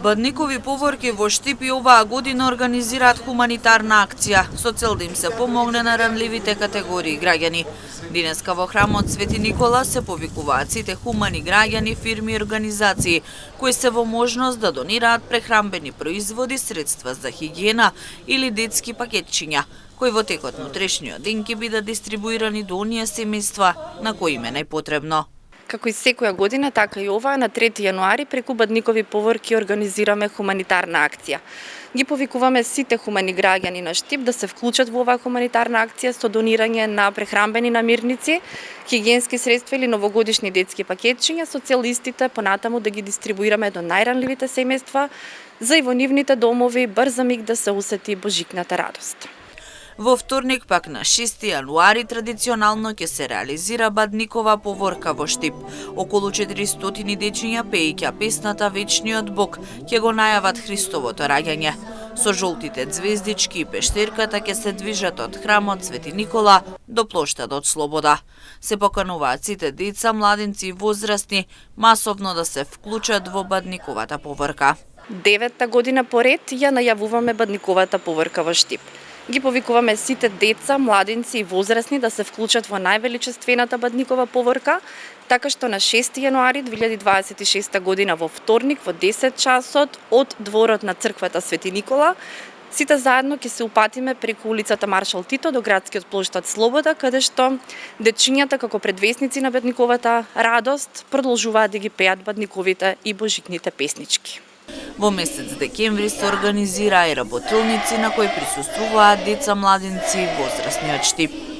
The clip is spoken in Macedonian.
Бадникови поворки во Штип и оваа година организираат хуманитарна акција со цел да им се помогне на ранливите категории граѓани. Денеска во храмот Свети Никола се повикуваат сите хумани граѓани, фирми и организации кои се во можност да донираат прехранбени производи, средства за хигиена или детски пакетчиња, кои во текот на утрешниот ден ќе бидат дистрибуирани до оние семејства на кои им е најпотребно. Како и секоја година, така и оваа на 3 јануари преку Бадникови поворки организираме хуманитарна акција. Ги повикуваме сите хумани граѓани на Штип да се вклучат во оваа хуманитарна акција со донирање на прехранбени намирници, хигиенски средства или новогодишни детски пакетчиња со цел истите понатаму да ги дистрибуираме до најранливите семејства, за и во нивните домови брза миг да се усети божикната радост. Во вторник, пак на 6 јануари, традиционално ќе се реализира Бадникова поворка во Штип. Околу 400 дечиња пеејќа песната Вечниот Бог ќе го најават Христовото раѓање. Со жолтите звездички и пештерката ќе се движат од храмот Свети Никола до плоштадот Слобода. Се покануваат сите деца, младенци и возрастни масовно да се вклучат во Бадниковата поворка. 9-та година поред ја најавуваме Бадниковата поворка во Штип. Ги повикуваме сите деца, младенци и возрастни да се вклучат во највеличествената Бадникова поворка, така што на 6 јануари 2026 година во вторник во 10 часот од дворот на црквата Свети Никола, сите заедно ќе се упатиме преку улицата Маршал Тито до градскиот плоштад Слобода, каде што дечињата како предвесници на Бадниковата радост продолжуваат да ги пеат бадниковите и божикните песнички. Во месец декември се организира и работилници на кои присуствуваат деца, младенци и возрастни од Штип.